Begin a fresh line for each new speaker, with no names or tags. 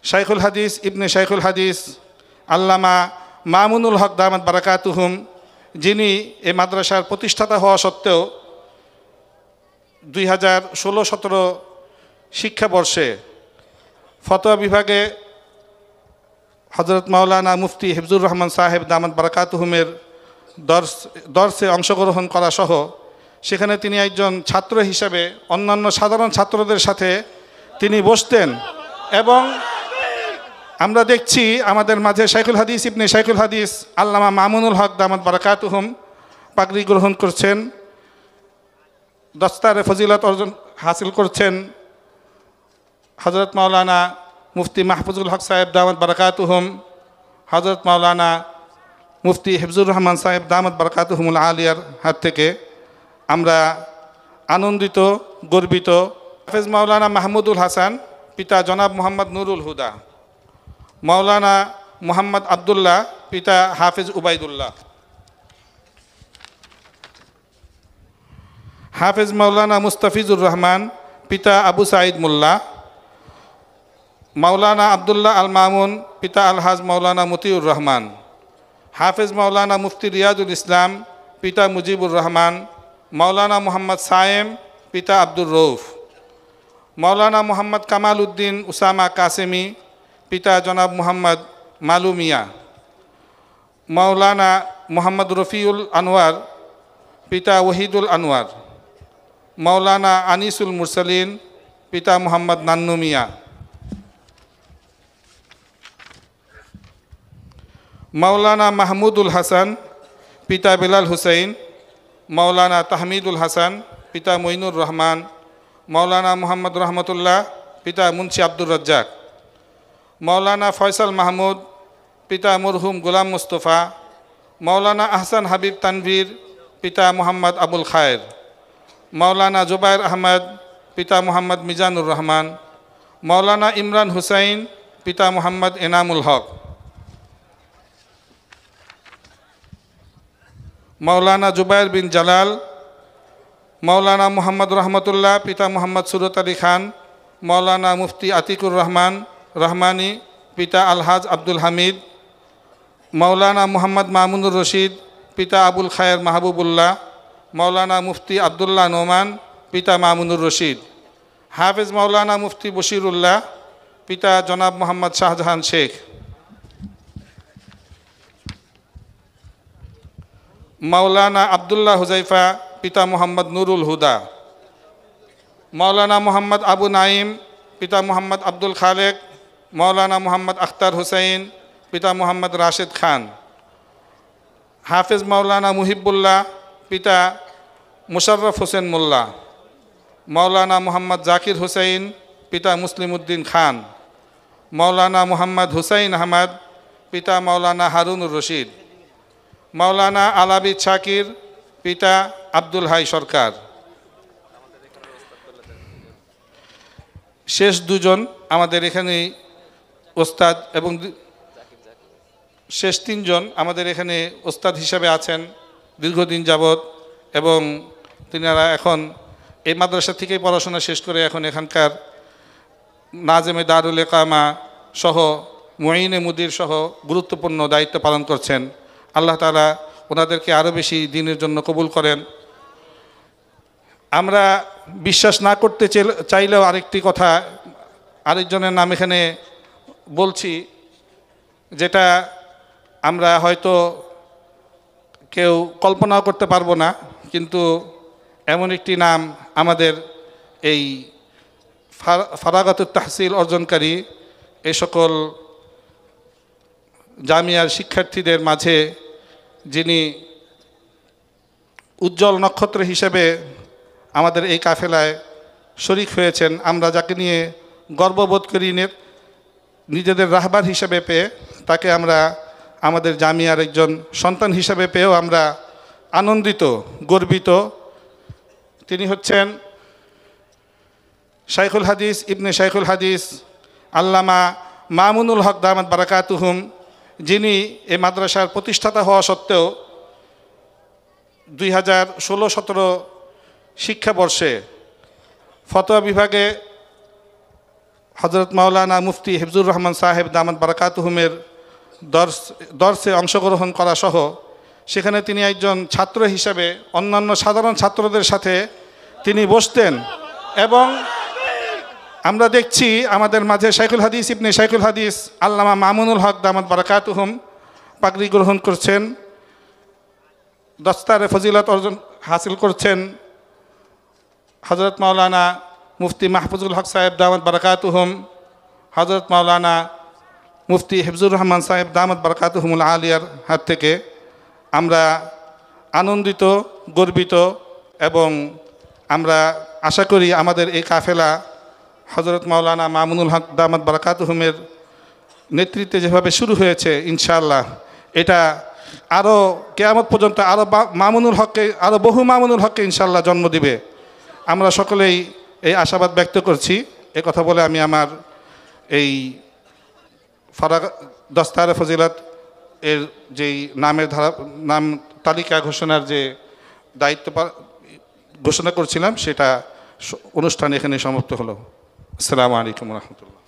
শাইখুল হাদিস ইবনে শাইখুল হাদিস আল্লামা মামুনুল হক দামাত বারাকাতুহুম, যিনি এই মাদ্রাসার প্রতিষ্ঠাতা হওয়া সত্ত্বেও 2016-17 শিক্ষাবর্ষে ফতোয়া বিভাগে হযরত মাওলানা মুফতি হিফজুর রহমান সাহেব দামাত বারাকাতুহুমের দর্শে অংশগ্রহণ করা সহ সেখানে তিনি একজন ছাত্র হিসেবে অন্যান্য সাধারণ ছাত্রদের সাথে তিনি বসতেন এবং আমরা দেখছি আমাদের মাঝে শাইখুল হাদিস ইবনে শাইখুল হাদিস আল্লামা মামুনুল হক দামাত বারাকাতুহুম পাগড়ি গ্রহণ করছেন, দস্তারে ফজিলত অর্জন হাসিল করছেন হযরত মাওলানা মুফতি মাহফুজুল হক সাহেব দামাত বারাকাতুহুম, হযরত মাওলানা মুফতি হিফজুর রহমান সাহেব দামাত বারাকাতুহুমুল আলিয়ার হাত থেকে আমরা আনন্দিত, গর্বিত। হাফেজ মাওলানা মাহমুদুল হাসান, পিতা জনাব মোহাম্মদ নুরুল হুদা, মাওলানা মোহাম্মদ আবদুল্লাহ, পিতা হাফেজ উবাইদুল্লাহ, হাফেজ মাওলানা মুস্তাফিজুর রহমান, পিতা আবু সাঈদ মোল্লা, মাওলানা আবদুল্লাহ আল মামুন, পিতা আলহাজ মাওলানা মতিউর রহমান, হাফেজ মাওলানা মুফতি রিয়াজুল ইসলাম, পিতা মুজিবুর রহমান, মাওলানা মোহাম্মদ সায়েম, পিতা আব্দুর রৌফ, মাওলানা মোহাম্মদ কামাল উদ্দিন উসামা কাসেমি, পিতা জনাব মোহাম্মদ মালুমিয়া, মাওলানা মোহাম্মদ রফিউল আনোয়ার, পিতা ওহিদুল আনোয়ার, মাওলানা আনিসুল মুরসালিন, পিতা মোহাম্মদ নান্নু মিয়া, মাওলানা মাহমুদুল হাসান, পিতা বেলাল হুসাইন, মাওলানা তাহমিদুল হাসান, পিতা মঈনুর রহমান, মাওলানা মোহাম্মদ রহমতুল্লাহ, পিতা মুন্সি আব্দুর রাজ্জাক, মাওলানা ফয়সাল মাহমুদ, পিতা মরহুম গোলাম মুস্তফা, মাওলানা আহসান হাবিব তানভীর, পিতা মোহাম্মদ আবুল খায়ের, মাওলানা জুবায়ের আহমদ, পিতা মোহাম্মদ মিজানুর রহমান, মাওলানা ইমরান হুসাইন, পিতা মোহাম্মদ এনামুল হক, মাওলানা জুবায়ের বিন জালাল, মাওলানা মোহাম্মদ রহমতুল্লাহ, পিতা মোহাম্মদ সুরত আলী খান, মাওলানা মুফতি আতিকুর রহমান রহমানি, পিতা আলহাজ আব্দুল হামিদ, মাওলানা মোহাম্মদ মামুনুর রশিদ, পিতা আবুল খায়ের মাহবুবুল্লাহ, মাওলানা মুফতি আবদুল্লাহ নোমান, পিতা মামুনুর রশিদ, হাফেজ মাওলানা মুফতি বশিরুল্লাহ, পিতা জনাব মোহাম্মদ শাহজাহান শেখ, মাওলানা আবদুল্লাহ হুজাইফা, পিতা মোহাম্মদ নুরুল হুদা, মাওলানা মোহাম্মদ আবু নাইম, পিতা মোহাম্মদ আব্দুল খালেক, মাওলানা মোহাম্মদ আখতার হুসাইন, পিতা মোহাম্মদ রাশেদ খান, হাফেজ মাওলানা মুহিবুল্লাহ, পিতা মুশাররফ হোসেন মোল্লা, মাওলানা মোহাম্মদ জাকির হুসাইন, পিতা মুসলিম উদ্দিন খান, মাওলানা মোহাম্মদ হুসাইন আহমদ, পিতা মাওলানা হারুনুর রশিদ, মাওলানা আলাবিদ শাকির, পিতা আব্দুল হাই সরকার। শেষ দুজন আমাদের এখানে ওস্তাদ এবং শেষ তিনজন আমাদের এখানে ওস্তাদ হিসাবে আছেন দীর্ঘদিন যাবৎ এবং তিনারা এখন এই মাদ্রাসা থেকেই পড়াশোনা শেষ করে এখন এখানকার নাজেমে দারুল ইকামা সহ মুঈনে মুদির সহ গুরুত্বপূর্ণ দায়িত্ব পালন করছেন। আল্লাহ তাআলা ওনাদেরকে আরও বেশি দিনের জন্য কবুল করেন। আমরা বিশ্বাস না করতে চাইলেও আরেকটি কথা, আরেকজনের নাম এখানে বলছি, যেটা আমরা হয়তো কেউ কল্পনাও করতে পারবো না, কিন্তু এমন একটি নাম আমাদের এই ফারাগাতুত তাহসিল অর্জনকারী এই সকল জামিয়ার শিক্ষার্থীদের মাঝে যিনি উজ্জ্বল নক্ষত্র হিসেবে আমাদের এই কাফেলায় শরিক হয়েছেন, আমরা যাকে নিয়ে গর্ববোধ করি নিজেদের রাহবার হিসেবে পেয়ে, তাকে আমরা আমাদের জামিয়ার একজন সন্তান হিসেবে পেয়েও আমরা আনন্দিত, গর্বিত। তিনি হচ্ছেন শাইখুল হাদিস ইবনে শাইখুল হাদিস আল্লামা মামুনুল হক দামাত বারাকাতুহুম, যিনি এই মাদ্রাসার প্রতিষ্ঠাতা হওয়া সত্ত্বেও 2016-17 শিক্ষাবর্ষে ফতোয়া বিভাগে হজরত মাওলানা মুফতি হিফজুর রহমান সাহেব দামাত বারাকাতুহুমের দর্শে অংশগ্রহণ করা সহ সেখানে তিনি একজন ছাত্র হিসাবে অন্যান্য সাধারণ ছাত্রদের সাথে তিনি বসতেন এবং আমরা দেখছি আমাদের মাঝে শাইখুল হাদিস ইবনে শাইখুল হাদিস আল্লামা মামুনুল হক দামাত বারাকাতুহুম পাগড়ি গ্রহণ করছেন, দস্তারে ফজিলত অর্জন হাসিল করছেন হজরত মাওলানা মুফতি মাহফুজুল হক সাহেব দামাত বারাকাতুহুম, হজরত মাওলানা মুফতি হিফজুর রহমান সাহেব দামাত বারাকাতুহুমুল আলিয়ার হাত থেকে। আমরা আনন্দিত, গর্বিত এবং আমরা আশা করি আমাদের এই কাফেলা হজরত মাওলানা মামুনুল হক দামাত বারাকাতুহুমের নেতৃত্বে যেভাবে শুরু হয়েছে ইনশাআল্লাহ এটা আরও কিয়ামত পর্যন্ত আরও মামুনুল হককে আরও বহু মামুনুল হককে ইনশাআল্লাহ জন্ম দিবে। আমরা সকলেই এই আশাবাদ ব্যক্ত করছি। এ কথা বলে আমি আমার এই দস্তারে ফজিলত এর যেই নাম তালিকা ঘোষণার যে দায়িত্ব ঘোষণা করছিলাম সেটা অনুষ্ঠান এখানে সমাপ্ত হলো। আসসালামু আলাইকুম রহমতুল্লাহ।